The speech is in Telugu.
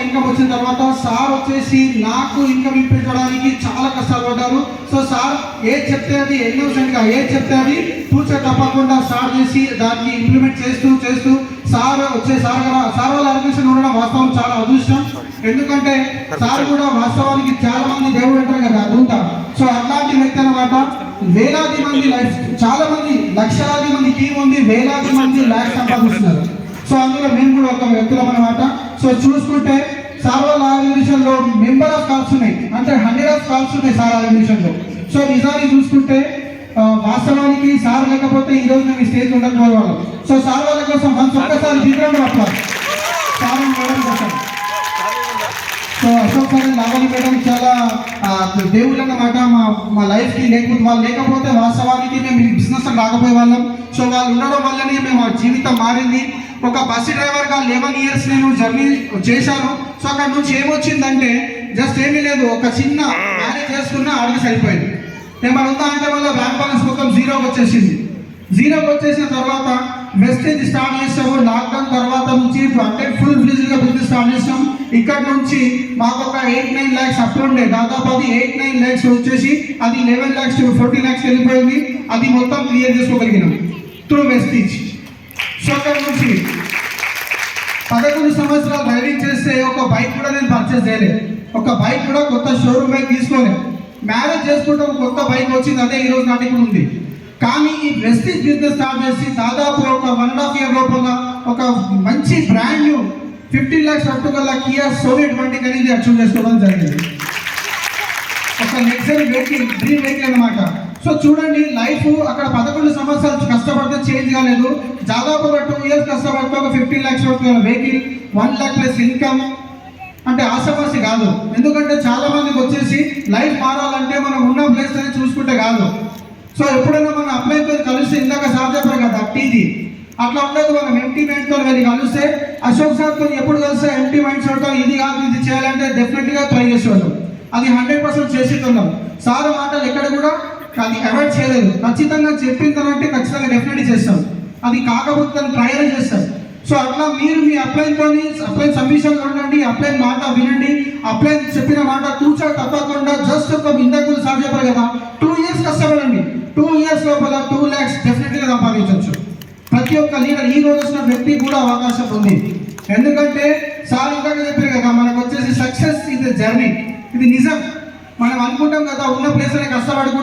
ఇన్కమ్ వచ్చిన తర్వాత సార్ వచ్చేసి నాకు ఇన్కమ్ ఇప్పించడానికి చాలా కష్టాలు పడ్డారు. సో సార్ ఏది చెప్తే అది ఇన్నోసెంట్గా ఏది చెప్తే అది తూచ తప్పకుండా సార్ చేసి దాన్ని ఇంప్లిమెంట్ చేస్తూ సార్ వాళ్ళ ఆర్గనైజేషన్ ఉండడం వాస్తవం చాలా అదృష్టం. ఎందుకంటే సార్ కూడా వాస్తవానికి చాలా మంది దేవుడు అంటారు కదా దూత. సో అట్లాంటి వ్యక్తి అనమాట. వేలాది మంది లైఫ్, చాలా మంది లక్షలాది మంది టీం ఉంది, వేలాది మంది ల్యాక్స్ సంపాదిస్తున్నారు. సో అందులో మేము కూడా ఒక వ్యక్తులం అనమాట. సో చూసుకుంటే సార్ వాళ్ళ ఆర్గనైజేషన్ లో మెంబర్ ఆఫ్ కాల్స్ ఉన్నాయి, అంటే 100 ఆఫ్ కాల్స్ ఉన్నాయి సార్ ఆర్గనైజేషన్ లో. సో నిజాన్ని చూసుకుంటే వాస్తవానికి సార్ లేకపోతే ఈ రోజు మేము స్టేజ్ ఉండకపోయేవాళ్ళం. సో సార్ వాళ్ళ కోసం ఒక్కసారి దిగ్గండి అట్లా సార్ మేడం కోసం. So Ashok sir Lavani madam చాలా దేవుళ్ళు అన్నమాట మా లైఫ్కి. లేకపోతే వాళ్ళు లేకపోతే వాస్తవానికి మేము ఈ బిజినెస్ రాకపోయే వాళ్ళం. సో వాళ్ళు ఉండడం వల్లనే మేము ఆ జీవితం మారింది. ఒక బస్సు డ్రైవర్గా 11 ఇయర్స్ నేను జర్నీ చేశాను. సో అక్కడ నుంచి ఏమొచ్చిందంటే జస్ట్ ఏమీ లేదు, ఒక చిన్న మ్యారేజ్ చేసుకున్న ఆడికి సరిపోయింది. ఏమైనా ఉందా అంటే వల్ల బ్యాంక్ బ్యాలెన్స్ మొత్తం జీరోకి వచ్చేసింది. జీరోకి వచ్చేసిన తర్వాత వెస్టేజ్ స్టార్ట్ చేసాము. లాక్డౌన్ తర్వాత నుంచి అంటే ఫుల్ ఫ్లెడ్జ్డ్గా బిజినెస్ స్టార్ట్ చేసాం. ఇక్కడ నుంచి మాకు ఒక 8-9 lakhs అప్పుడు ఉండే, దాదాపు అది 8-9 lakhs వచ్చేసి అది 11 lakhs to 14 lakhs వెళ్ళిపోయింది. అది మొత్తం క్లియర్ చేసుకోగలిగినాం త్రూ వెస్టేజ్. సో అక్కడ నుంచి 11 సంవత్సరాలు డ్రైవింగ్ చేస్తే ఒక బైక్ కూడా నేను పర్చేస్ చేయలేదు, ఒక బైక్ కూడా కొత్త షోరూమ్ బైక్ తీసుకోలేదు. మ్యారేజ్ చేసుకుంటే ఒక కొత్త బైక్ వచ్చింది, అదే ఈరోజు నాటికి ఉంది. కానీ ఈ వెస్టేజ్ బిజినెస్ స్టార్ట్ చేసి దాదాపు ఒక 1.5 year లోపల ఒక మంచి బ్రాండ్ న్యూ 15 lakhs పట్టుకల్లా కియా సోనెట్ బండి అనేది అచీవ్ చేసుకోవడం జరిగింది. ఒక లగ్జరీ వెహికల్, డ్రీమ్ వెహికల్ అనమాట. సో చూడండి, లైఫ్ అక్కడ 11 సంవత్సరాలు కష్టపడితే చేంజ్ కాలేదు. దాదాపు ఒక 2 years కష్టపడితే ఒక 15 lakhs పట్టుకున్న వెహికల్, 1 lakh ప్లస్ ఇన్కమ్ అంటే ఆశాపాసి కాదు. ఎందుకంటే చాలా మందికి వచ్చేసి లైఫ్ మారాలంటే మనం ఉన్న ప్లేస్ అనేది చూసుకుంటే కాదు. సో ఎప్పుడైనా మనం అప్లైతో కలిస్తే ఇందాక సార్ చెప్పారు కదా టీది, అట్లా ఉండదు. మనం ఎంటీ మైండ్తో వెళ్ళి కలిస్తే అశోక్ సార్తో ఎప్పుడు కలిస్తే ఎంటీ మైండ్ సార్తో ఇది కాదు ఇది చేయాలంటే డెఫినెట్గా ట్రై చేసేవాళ్ళం. అది 100% చేసేస్తున్నాం. సార్ మాటలు ఎక్కడ కూడా అది అవాయిడ్ చేయలేదు. ఖచ్చితంగా చెప్పిందంటే ఖచ్చితంగా డెఫినెట్లీ చేస్తాం. అది కాకపోతే దాన్ని ట్రయల్ చేస్తాం. సో అట్లా మీరు మీ అప్లైన్తో అప్లైన్ సబ్మిషన్లో ఉండండి, అప్లైన్ మాట వినండి, అప్లైన్ చెప్పిన మాట తూచా తప్పకుండా జస్ట్ ఒక ఇందాక సార్ చెప్పారు కదా 2 years కష్టపడండి. 2 years లోపల 2 lakhs డెఫినెట్గా సంపాదించవచ్చు. ప్రతి ఒక్క లీడర్ ఈ రోజు వచ్చిన వ్యక్తి కూడా అవకాశం ఉంది. ఎందుకంటే సార్ ఇందాక చెప్పారు కదా మనకు వచ్చేసి సక్సెస్ ఇది జర్నీ, ఇది నిజం. మనం అనుకుంటాం కదా ఉన్న ప్లేస్లోనే కష్టపడుకుంటాం.